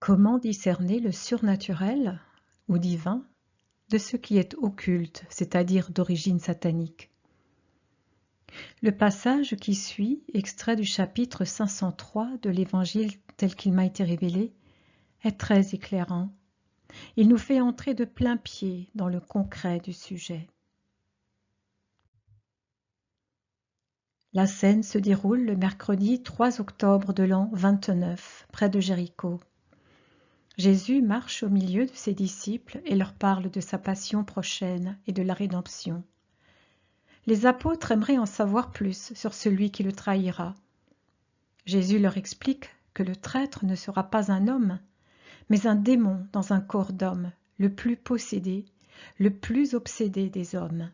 Comment discerner le surnaturel ou divin de ce qui est occulte, c'est-à-dire d'origine satanique? Le passage qui suit, extrait du chapitre 503 de l'Évangile tel qu'il m'a été révélé, est très éclairant. Il nous fait entrer de plain-pied dans le concret du sujet. La scène se déroule le mercredi 3 octobre de l'an 29, près de Jéricho. Jésus marche au milieu de ses disciples et leur parle de sa passion prochaine et de la rédemption. Les apôtres aimeraient en savoir plus sur celui qui le trahira. Jésus leur explique que le traître ne sera pas un homme, mais un démon dans un corps d'homme, le plus possédé, le plus obsédé des hommes.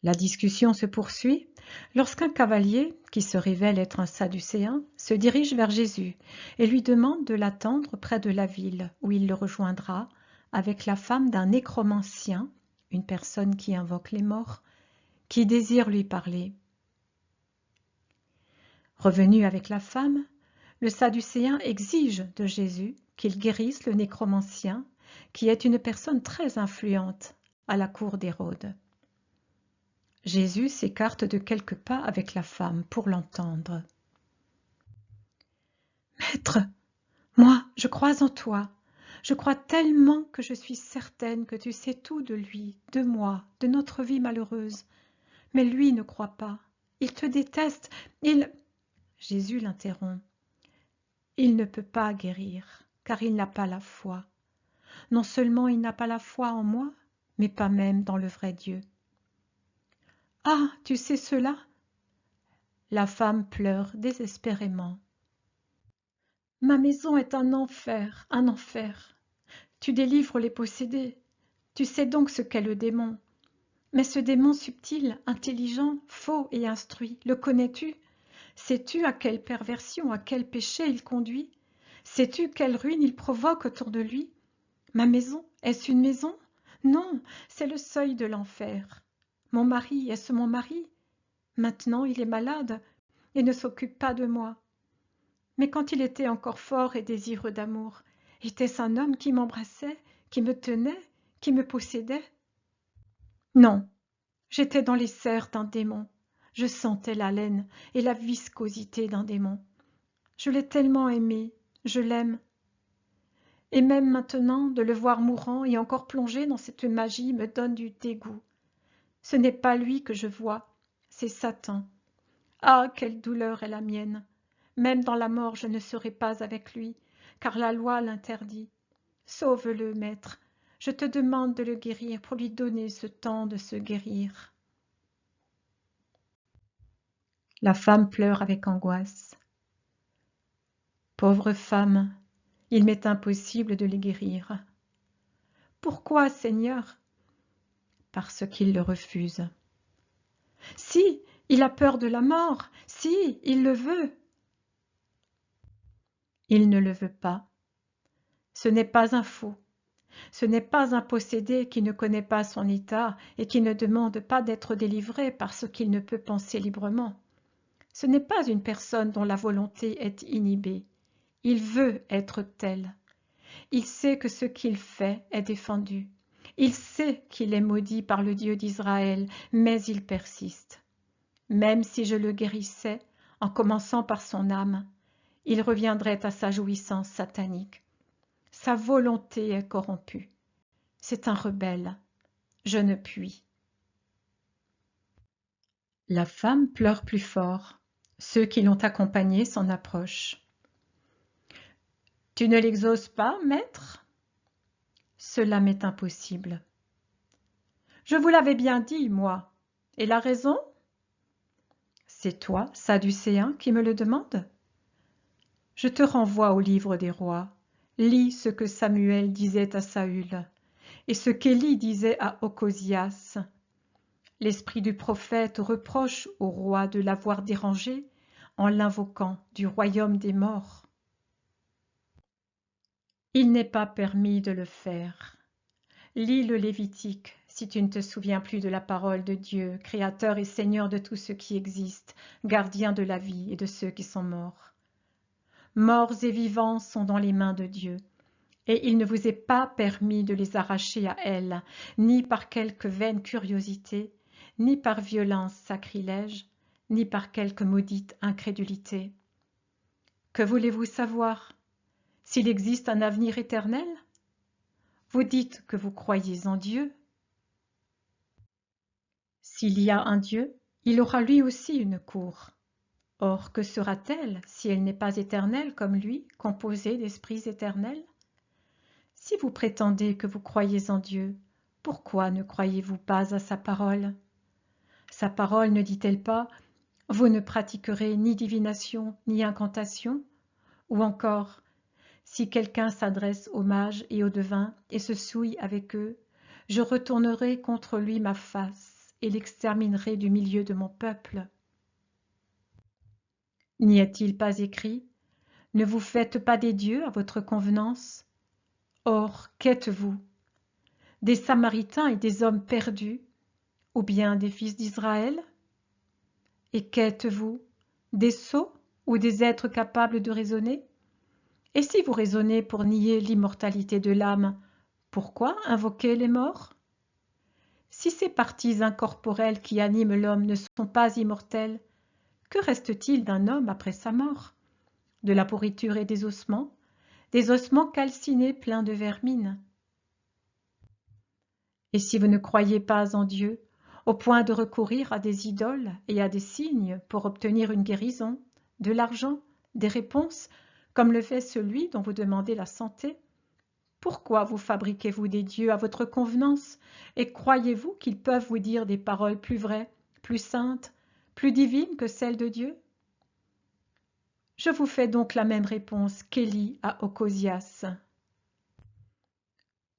La discussion se poursuit lorsqu'un cavalier, qui se révèle être un sadducéen, se dirige vers Jésus et lui demande de l'attendre près de la ville où il le rejoindra avec la femme d'un nécromancien, une personne qui invoque les morts, qui désire lui parler. Revenu avec la femme, le sadducéen exige de Jésus qu'il guérisse le nécromancien, qui est une personne très influente à la cour d'Hérode. Jésus s'écarte de quelques pas avec la femme pour l'entendre. « Maître, moi, je crois en toi. Je crois tellement que je suis certaine que tu sais tout de lui, de moi, de notre vie malheureuse. Mais lui ne croit pas. Il te déteste. Jésus l'interrompt. Il ne peut pas guérir, car il n'a pas la foi. Non seulement il n'a pas la foi en moi, mais pas même dans le vrai Dieu. Ah, tu sais cela? La femme pleure désespérément. Ma maison est un enfer, un enfer. Tu délivres les possédés. Tu sais donc ce qu'est le démon. Mais ce démon subtil, intelligent, faux et instruit, le connais-tu? Sais-tu à quelle perversion, à quel péché il conduit? Sais-tu quelle ruine il provoque autour de lui? Ma maison, est-ce une maison? Non, c'est le seuil de l'enfer. Mon mari, est-ce mon mari? Maintenant il est malade et ne s'occupe pas de moi. Mais quand il était encore fort et désireux d'amour, était-ce un homme qui m'embrassait, qui me tenait, qui me possédait? Non, j'étais dans les serres d'un démon. Je sentais l'haleine et la viscosité d'un démon. Je l'ai tellement aimé, je l'aime. Et même maintenant, de le voir mourant et encore plongé dans cette magie me donne du dégoût. Ce n'est pas lui que je vois, c'est Satan. Ah, quelle douleur est la mienne! Même dans la mort, je ne serai pas avec lui, car la loi l'interdit. Sauve-le, maître. Je te demande de le guérir pour lui donner ce temps de se guérir. La femme pleure avec angoisse. Pauvre femme, il m'est impossible de les guérir. Pourquoi, Seigneur? Parce qu'il le refuse. Si, il a peur de la mort, si, il le veut. Il ne le veut pas. Ce n'est pas un fou. Ce n'est pas un possédé qui ne connaît pas son état et qui ne demande pas d'être délivré parce qu'il ne peut penser librement. Ce n'est pas une personne dont la volonté est inhibée. Il veut être tel. Il sait que ce qu'il fait est défendu. Il sait qu'il est maudit par le Dieu d'Israël, mais il persiste. Même si je le guérissais, en commençant par son âme, il reviendrait à sa jouissance satanique. Sa volonté est corrompue. C'est un rebelle. Je ne puis. La femme pleure plus fort. Ceux qui l'ont accompagnée s'en approchent. « Tu ne l'exauces pas, maître ?» ?»« Cela m'est impossible. »« Je vous l'avais bien dit, moi. Et la raison ?»« C'est toi, Sadducéen, qui me le demande ? Je te renvoie au livre des rois. Lis ce que Samuel disait à Saül et ce qu'Élie disait à Ocosias. L'esprit du prophète reproche au roi de l'avoir dérangé en l'invoquant du royaume des morts. Il n'est pas permis de le faire. Lis le Lévitique, si tu ne te souviens plus de la parole de Dieu, créateur et seigneur de tout ce qui existe, gardien de la vie et de ceux qui sont morts. morts et vivants sont dans les mains de Dieu. Et il ne vous est pas permis de les arracher à elle, ni par quelque vaine curiosité, ni par violence sacrilège, ni par quelque maudite incrédulité. Que voulez-vous savoir? S'il existe un avenir éternel? Vous dites que vous croyez en Dieu. S'il y a un Dieu, il aura lui aussi une cour. Or, que sera-t-elle si elle n'est pas éternelle comme lui, composée d'esprits éternels? Si vous prétendez que vous croyez en Dieu, pourquoi ne croyez-vous pas à sa parole? Sa parole ne dit-elle pas « Vous ne pratiquerez ni divination ni incantation » ou encore « Si quelqu'un s'adresse aux mages et aux devins et se souille avec eux, je retournerai contre lui ma face et l'exterminerai du milieu de mon peuple. » N'y a-t-il pas écrit « Ne vous faites pas des dieux à votre convenance » Or, qu'êtes-vous? Des Samaritains et des hommes perdus, ou bien des fils d'Israël? Et qu'êtes-vous? Des sots ou des êtres capables de raisonner? Et si vous raisonnez pour nier l'immortalité de l'âme, pourquoi invoquer les morts? Si ces parties incorporelles qui animent l'homme ne sont pas immortelles, que reste-t-il d'un homme après sa mort? De la pourriture et des ossements calcinés pleins de vermine. Et si vous ne croyez pas en Dieu, au point de recourir à des idoles et à des signes pour obtenir une guérison, de l'argent, des réponses, comme le fait celui dont vous demandez la santé, pourquoi vous fabriquez-vous des dieux à votre convenance et croyez-vous qu'ils peuvent vous dire des paroles plus vraies, plus saintes, plus divines que celles de Dieu? Je vous fais donc la même réponse qu'Élie à Ocosias.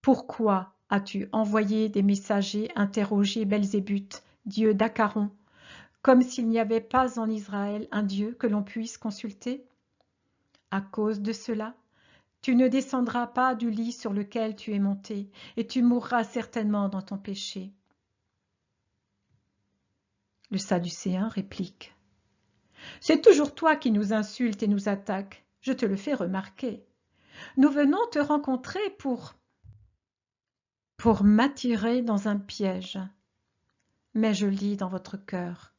Pourquoi as-tu envoyé des messagers interroger Belzébuth, dieu d'Acaron, comme s'il n'y avait pas en Israël un Dieu que l'on puisse consulter? À cause de cela, tu ne descendras pas du lit sur lequel tu es monté, et tu mourras certainement dans ton péché. Le Sadducéen réplique. C'est toujours toi qui nous insultes et nous attaques, je te le fais remarquer. Nous venons te rencontrer pour m'attirer dans un piège. Mais je lis dans votre cœur.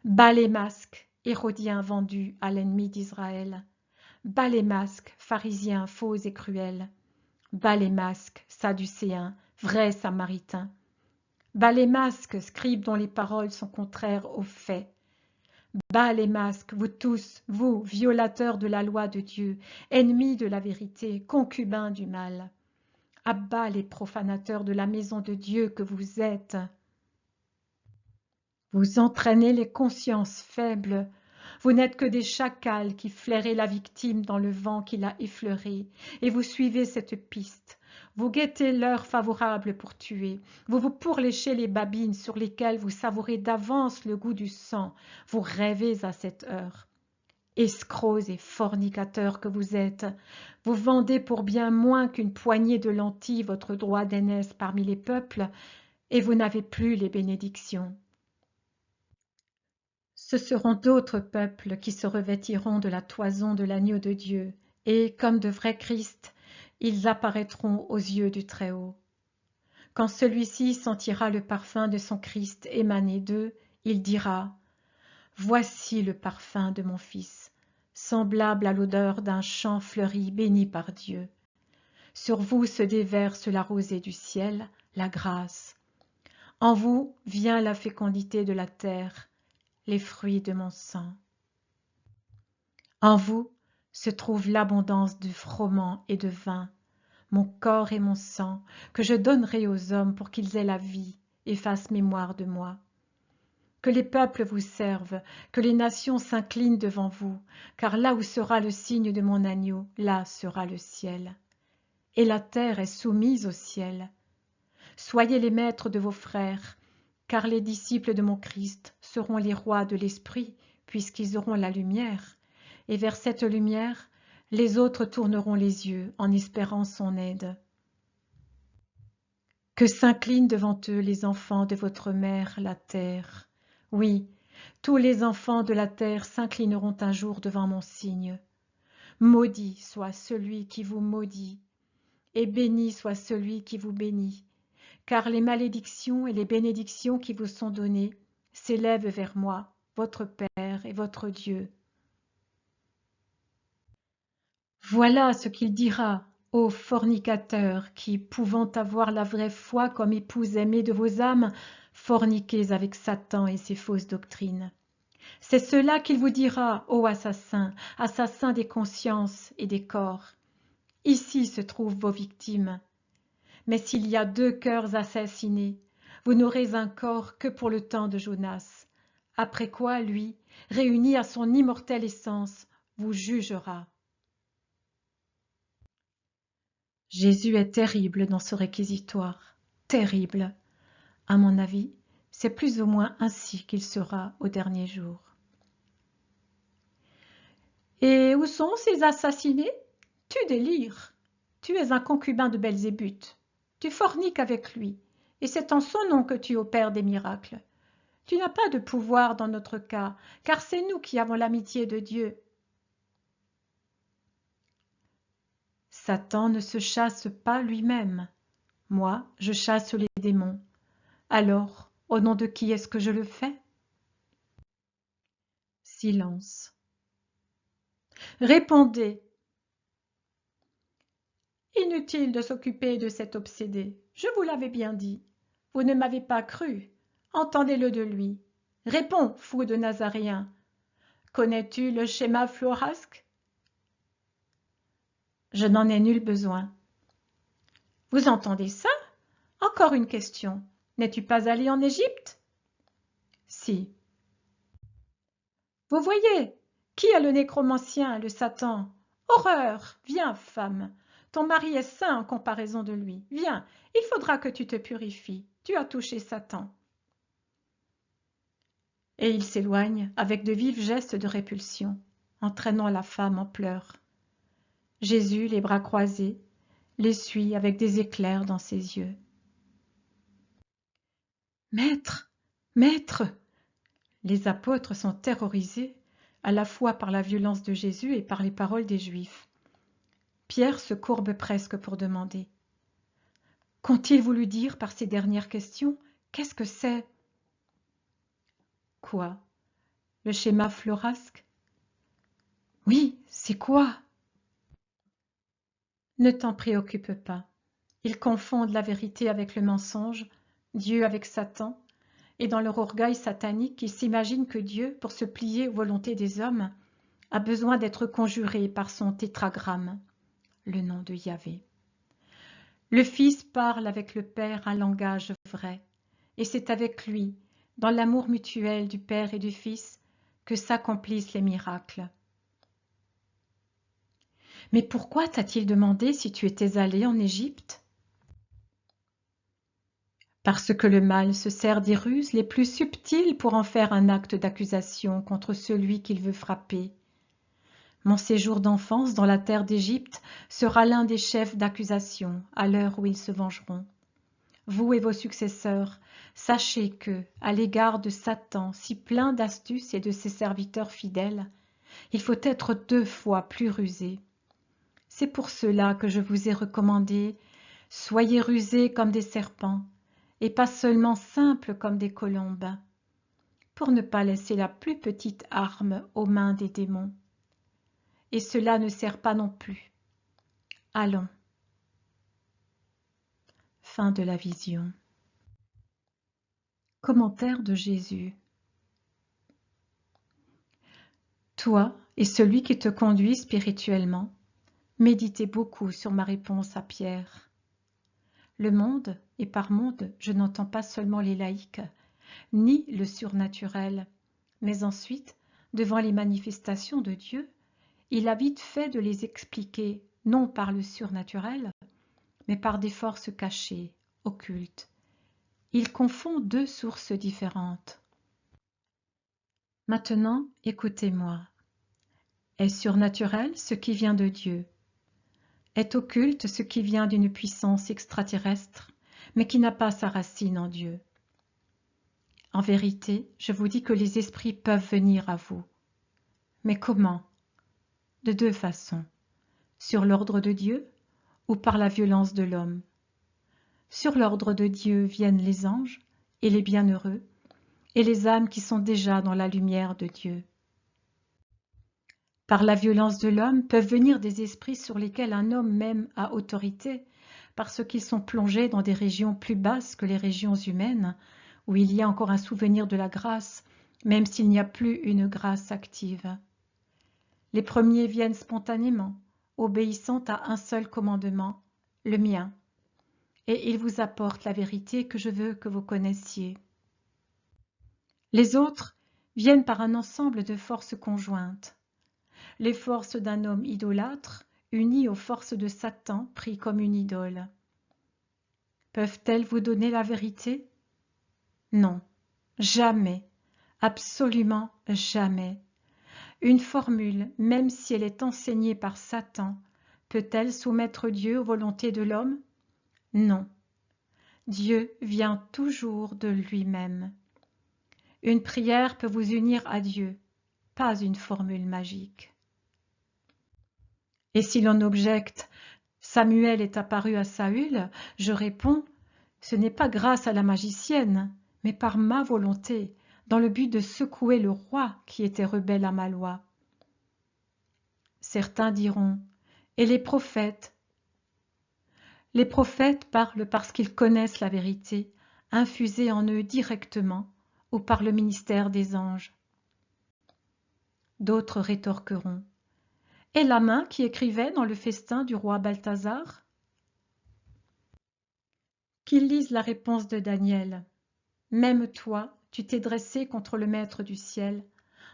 Bas les masques, Hérodiens vendus à l'ennemi d'Israël. Bas les masques, pharisiens faux et cruels. Bas les masques, sadducéens, vrais samaritains. Bas les masques, scribes dont les paroles sont contraires aux faits. Bas les masques, vous tous, vous, violateurs de la loi de Dieu, ennemis de la vérité, concubins du mal. À bas les profanateurs de la maison de Dieu que vous êtes. Vous entraînez les consciences faibles. Vous n'êtes que des chacals qui flairez la victime dans le vent qui l'a effleurée, et vous suivez cette piste. Vous guettez l'heure favorable pour tuer. Vous vous pourléchez les babines sur lesquelles vous savourez d'avance le goût du sang. Vous rêvez à cette heure. Escrocs et fornicateurs que vous êtes, vous vendez pour bien moins qu'une poignée de lentilles votre droit d'aînesse parmi les peuples, et vous n'avez plus les bénédictions. Ce seront d'autres peuples qui se revêtiront de la toison de l'agneau de Dieu, et, comme de vrais Christ, ils apparaîtront aux yeux du Très-Haut. Quand celui-ci sentira le parfum de son Christ émaner d'eux, il dira « Voici le parfum de mon Fils, semblable à l'odeur d'un champ fleuri béni par Dieu. Sur vous se déverse la rosée du ciel, la grâce. En vous vient la fécondité de la terre, les fruits de mon sang. En vous se trouve l'abondance de froment et de vin, mon corps et mon sang, que je donnerai aux hommes pour qu'ils aient la vie et fassent mémoire de moi. Que les peuples vous servent, que les nations s'inclinent devant vous, car là où sera le signe de mon agneau, là sera le ciel. Et la terre est soumise au ciel. Soyez les maîtres de vos frères, car les disciples de mon Christ seront les rois de l'esprit, puisqu'ils auront la lumière, et vers cette lumière, les autres tourneront les yeux en espérant son aide. Que s'inclinent devant eux les enfants de votre mère, la terre. Oui, tous les enfants de la terre s'inclineront un jour devant mon signe. Maudit soit celui qui vous maudit, et béni soit celui qui vous bénit, car les malédictions et les bénédictions qui vous sont données s'élèvent vers moi, votre Père et votre Dieu. Voilà ce qu'il dira ô fornicateurs qui, pouvant avoir la vraie foi comme épouse aimée de vos âmes, forniquez avec Satan et ses fausses doctrines. C'est cela qu'il vous dira, ô assassins, assassins des consciences et des corps. Ici se trouvent vos victimes. Mais s'il y a 2 cœurs assassinés, vous n'aurez un corps que pour le temps de Jonas. Après quoi, lui, réuni à son immortelle essence, vous jugera. Jésus est terrible dans ce réquisitoire, terrible. À mon avis, c'est plus ou moins ainsi qu'il sera au dernier jour. Et où sont ces assassinés? Tu délires. Tu es un concubin de Belzébuth. Tu forniques avec lui, et c'est en son nom que tu opères des miracles. Tu n'as pas de pouvoir dans notre cas, car c'est nous qui avons l'amitié de Dieu. Satan ne se chasse pas lui-même. Moi, je chasse les démons. Alors, au nom de qui est-ce que je le fais? Silence. Répondez. Inutile de s'occuper de cet obsédé. Je vous l'avais bien dit. Vous ne m'avez pas cru. Entendez-le de lui. Réponds, fou de Nazaréen. Connais-tu le schéma flourasque? Je n'en ai nul besoin. Vous entendez ça? Encore une question. N'es-tu pas allé en Égypte? Si. Vous voyez, qui a le nécromancien, le Satan? Horreur! Viens, femme. Ton mari est saint en comparaison de lui. Viens, il faudra que tu te purifies. Tu as touché Satan. Et il s'éloigne avec de vifs gestes de répulsion, entraînant la femme en pleurs. Jésus, les bras croisés, l'essuie avec des éclairs dans ses yeux. Maître, maître! Les apôtres sont terrorisés à la fois par la violence de Jésus et par les paroles des Juifs. Pierre se courbe presque pour demander. Qu'ont-ils voulu dire par ces dernières questions? Qu'est-ce que c'est? Quoi? Le schéma flourasque? Oui, c'est quoi? Ne t'en préoccupe pas. Ils confondent la vérité avec le mensonge, Dieu avec Satan, et dans leur orgueil satanique, ils s'imaginent que Dieu, pour se plier aux volontés des hommes, a besoin d'être conjuré par son tétragramme, le nom de Yahvé. Le Fils parle avec le Père un langage vrai, et c'est avec lui, dans l'amour mutuel du Père et du Fils, que s'accomplissent les miracles. Mais pourquoi t'a-t-il demandé si tu étais allé en Égypte? Parce que le mal se sert des ruses les plus subtiles pour en faire un acte d'accusation contre celui qu'il veut frapper. Mon séjour d'enfance dans la terre d'Égypte sera l'un des chefs d'accusation à l'heure où ils se vengeront. Vous et vos successeurs, sachez que, à l'égard de Satan, si plein d'astuces et de ses serviteurs fidèles, il faut être 2 fois plus rusé. C'est pour cela que je vous ai recommandé, soyez rusés comme des serpents, et pas seulement simples comme des colombes, pour ne pas laisser la plus petite arme aux mains des démons. Et cela ne sert pas non plus. Allons. Fin de la vision. Commentaire de Jésus. Toi et celui qui te conduit spirituellement, méditez beaucoup sur ma réponse à Pierre. Le monde, et par monde, je n'entends pas seulement les laïcs, ni le surnaturel, mais ensuite, devant les manifestations de Dieu, il a vite fait de les expliquer, non par le surnaturel, mais par des forces cachées, occultes. Il confond 2 sources différentes. Maintenant, écoutez-moi. Est surnaturel ce qui vient de Dieu? Est occulte ce qui vient d'une puissance extraterrestre, mais qui n'a pas sa racine en Dieu? En vérité, je vous dis que les esprits peuvent venir à vous. Mais comment? de deux façons, sur l'ordre de Dieu ou par la violence de l'homme. Sur l'ordre de Dieu viennent les anges et les bienheureux, et les âmes qui sont déjà dans la lumière de Dieu. Par la violence de l'homme peuvent venir des esprits sur lesquels un homme même a autorité, parce qu'ils sont plongés dans des régions plus basses que les régions humaines, où il y a encore un souvenir de la grâce, même s'il n'y a plus une grâce active. Les premiers viennent spontanément, obéissant à un seul commandement, le mien, et ils vous apportent la vérité que je veux que vous connaissiez. Les autres viennent par un ensemble de forces conjointes. Les forces d'un homme idolâtre unies aux forces de Satan pris comme une idole. Peuvent-elles vous donner la vérité? Non, jamais, absolument jamais. Une formule, même si elle est enseignée par Satan, peut-elle soumettre Dieu aux volontés de l'homme? Non. Dieu vient toujours de lui-même. Une prière peut vous unir à Dieu, pas une formule magique. Et si l'on objecte, Samuel est apparu à Saül, je réponds, ce n'est pas grâce à la magicienne, mais par ma volonté, dans le but de secouer le roi qui était rebelle à ma loi. Certains diront, et les prophètes? Les prophètes parlent parce qu'ils connaissent la vérité, infusée en eux directement, ou par le ministère des anges. D'autres rétorqueront, et la main qui écrivait dans le festin du roi Balthazar? Qu'ils lisent la réponse de Daniel. Même toi, tu t'es dressé contre le Maître du ciel,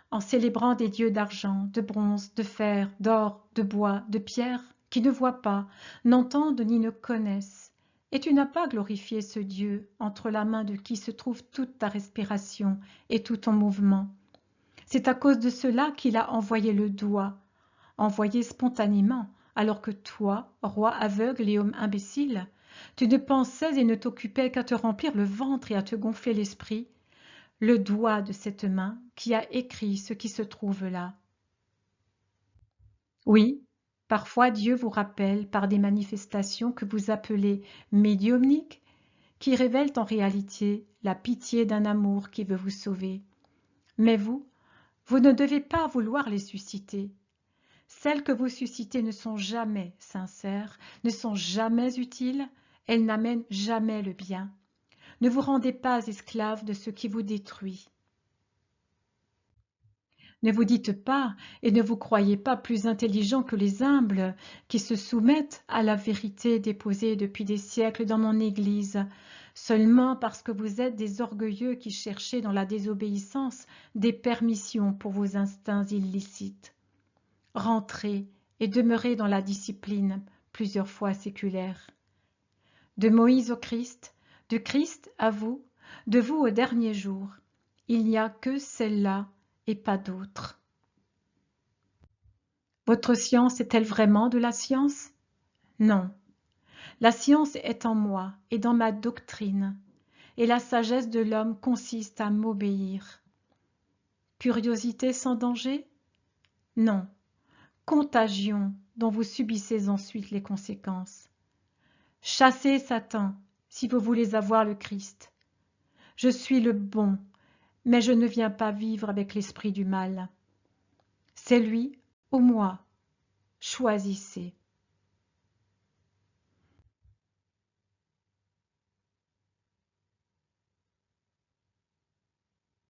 en célébrant des dieux d'argent, de bronze, de fer, d'or, de bois, de pierre, qui ne voient pas, n'entendent ni ne connaissent. Et tu n'as pas glorifié ce Dieu, entre la main de qui se trouve toute ta respiration et tout ton mouvement. C'est à cause de cela qu'il a envoyé le doigt, envoyé spontanément, alors que toi, roi aveugle et homme imbécile, tu ne pensais et ne t'occupais qu'à te remplir le ventre et à te gonfler l'esprit, le doigt de cette main qui a écrit ce qui se trouve là. Oui, parfois Dieu vous rappelle par des manifestations que vous appelez médiumniques, qui révèlent en réalité la pitié d'un amour qui veut vous sauver. Mais vous ne devez pas vouloir les susciter. Celles que vous suscitez ne sont jamais sincères, ne sont jamais utiles, elles n'amènent jamais le bien. Ne vous rendez pas esclave de ce qui vous détruit. Ne vous dites pas et ne vous croyez pas plus intelligent que les humbles qui se soumettent à la vérité déposée depuis des siècles dans mon Église, seulement parce que vous êtes des orgueilleux qui cherchez dans la désobéissance des permissions pour vos instincts illicites. Rentrez et demeurez dans la discipline plusieurs fois séculaire. De Moïse au Christ, de Christ à vous, de vous au dernier jour, il n'y a que celle-là et pas d'autre. Votre science est-elle vraiment de la science? Non. La science est en moi et dans ma doctrine, et la sagesse de l'homme consiste à m'obéir. Curiosité sans danger? Non. Contagion dont vous subissez ensuite les conséquences. Chassez Satan si vous voulez avoir le Christ. Je suis le bon, mais je ne viens pas vivre avec l'esprit du mal. C'est lui ou moi. Choisissez.